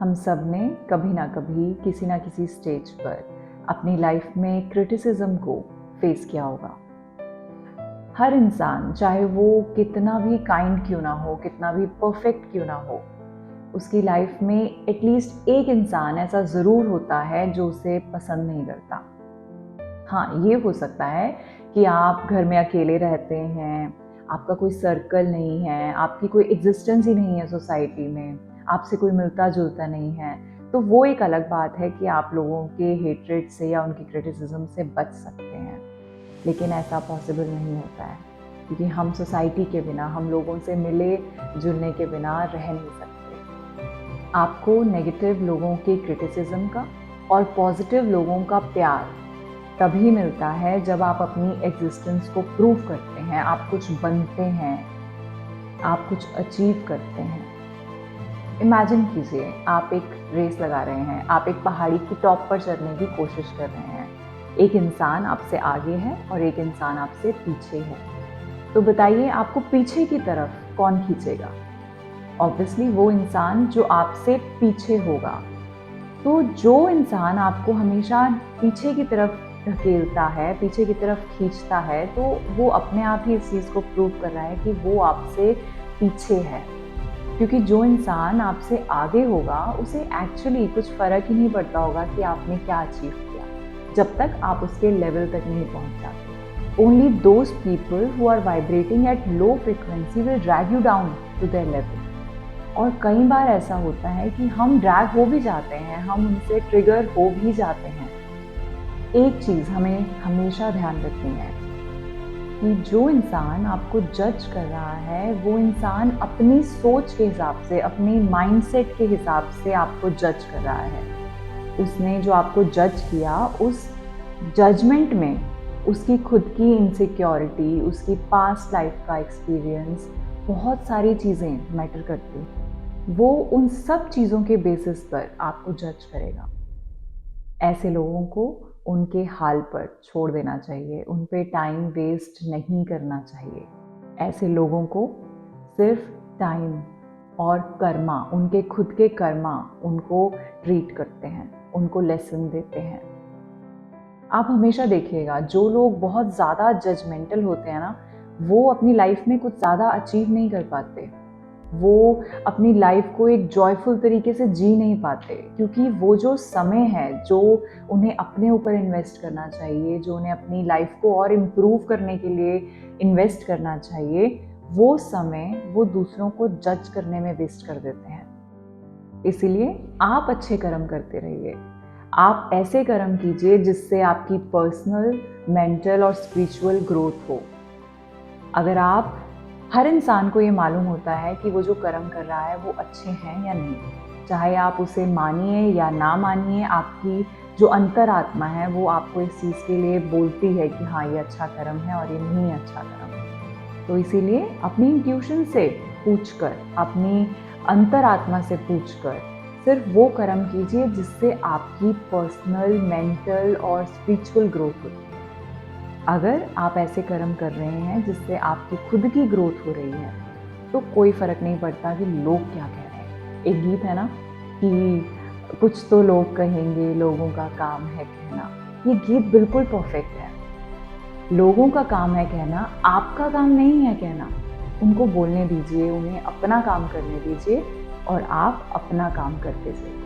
हम सब ने कभी ना कभी किसी ना किसी स्टेज पर अपनी लाइफ में क्रिटिसिज्म को फेस किया होगा। हर इंसान, चाहे वो कितना भी काइंड क्यों ना हो, कितना भी परफेक्ट क्यों ना हो, उसकी लाइफ में एटलीस्ट एक इंसान ऐसा ज़रूर होता है जो उसे पसंद नहीं करता। हाँ, ये हो सकता है कि आप घर में अकेले रहते हैं, आपका कोई सर्कल नहीं है, आपकी कोई एग्जिस्टेंस ही नहीं है सोसाइटी में, आपसे कोई मिलता जुलता नहीं है, तो वो एक अलग बात है कि आप लोगों के हेट्रेड से या उनकी क्रिटिसिज्म से बच सकते हैं। लेकिन ऐसा पॉसिबल नहीं होता है, क्योंकि हम सोसाइटी के बिना, हम लोगों से मिले जुलने के बिना रह नहीं सकते। आपको नेगेटिव लोगों के क्रिटिसिज्म का और पॉजिटिव लोगों का प्यार तभी मिलता है जब आप अपनी एग्जिस्टेंस को प्रूव करते हैं, आप कुछ बनते हैं, आप कुछ अचीव करते हैं। इमेजिन कीजिए, आप एक रेस लगा रहे हैं, आप एक पहाड़ी की टॉप पर चढ़ने की कोशिश कर रहे हैं। एक इंसान आपसे आगे है और एक इंसान आपसे पीछे है। तो बताइए, आपको पीछे की तरफ कौन खींचेगा? ऑब्वियसली वो इंसान जो आपसे पीछे होगा। तो जो इंसान आपको हमेशा पीछे की तरफ धकेलता है, पीछे की तरफ खींचता है, तो वो अपने आप ही इस चीज़ को प्रूव कर रहा है कि वो आपसे पीछे है। क्योंकि जो इंसान आपसे आगे होगा, उसे एक्चुअली कुछ फ़र्क ही नहीं पड़ता होगा कि आपने क्या अचीव किया, जब तक आप उसके लेवल तक नहीं पहुंच जाते। Only those people who are vibrating at low frequency will drag you down to their level. और कई बार ऐसा होता है कि हम ड्रैग हो भी जाते हैं, हम उनसे ट्रिगर हो भी जाते हैं। एक चीज़ हमें हमेशा ध्यान रखनी है कि जो इंसान आपको जज कर रहा है, वो इंसान अपनी सोच के हिसाब से, अपनी माइंडसेट के हिसाब से आपको जज कर रहा है। उसने जो आपको जज किया, उस जजमेंट में उसकी खुद की इनसिक्योरिटी, उसकी पास्ट लाइफ का एक्सपीरियंस, बहुत सारी चीज़ें मैटर करती हैं। वो उन सब चीज़ों के बेसिस पर आपको जज करेगा। ऐसे लोगों को उनके हाल पर छोड़ देना चाहिए, उन पे टाइम वेस्ट नहीं करना चाहिए। ऐसे लोगों को सिर्फ टाइम और कर्मा, उनके खुद के कर्मा उनको ट्रीट करते हैं, उनको लेसन देते हैं। आप हमेशा देखिएगा, जो लोग बहुत ज़्यादा जजमेंटल होते हैं ना, वो अपनी लाइफ में कुछ ज़्यादा अचीव नहीं कर पाते। वो अपनी लाइफ को एक जॉयफुल तरीके से जी नहीं पाते, क्योंकि वो जो समय है जो उन्हें अपने ऊपर इन्वेस्ट करना चाहिए, जो उन्हें अपनी लाइफ को और इम्प्रूव करने के लिए इन्वेस्ट करना चाहिए, वो समय वो दूसरों को जज करने में वेस्ट कर देते हैं। इसीलिए आप अच्छे कर्म करते रहिए। आप ऐसे कर्म कीजिए जिससे आपकी पर्सनल, मेंटल और स्पिरिचुअल ग्रोथ हो। अगर आप, हर इंसान को ये मालूम होता है कि वो जो कर्म कर रहा है वो अच्छे हैं या नहीं, चाहे आप उसे मानिए या ना मानिए, आपकी जो अंतरात्मा है वो आपको इस चीज़ के लिए बोलती है कि हाँ, ये अच्छा कर्म है और ये नहीं अच्छा कर्म है। तो इसीलिए अपनी इंट्यूशन से पूछकर, अपनी अंतरात्मा से पूछकर सिर्फ वो कर्म कीजिए जिससे आपकी पर्सनल, मेंटल और स्पिरिचुअल ग्रोथ होती है। अगर आप ऐसे कर्म कर रहे हैं जिससे आपकी खुद की ग्रोथ हो रही है, तो कोई फ़र्क नहीं पड़ता कि लोग क्या कह रहे हैं। एक गीत है ना कि कुछ तो लोग कहेंगे, लोगों का काम है कहना। ये गीत बिल्कुल परफेक्ट है। लोगों का काम है कहना, आपका काम नहीं है कहना। उनको बोलने दीजिए, उन्हें अपना काम करने दीजिए और आप अपना काम करते जाइए।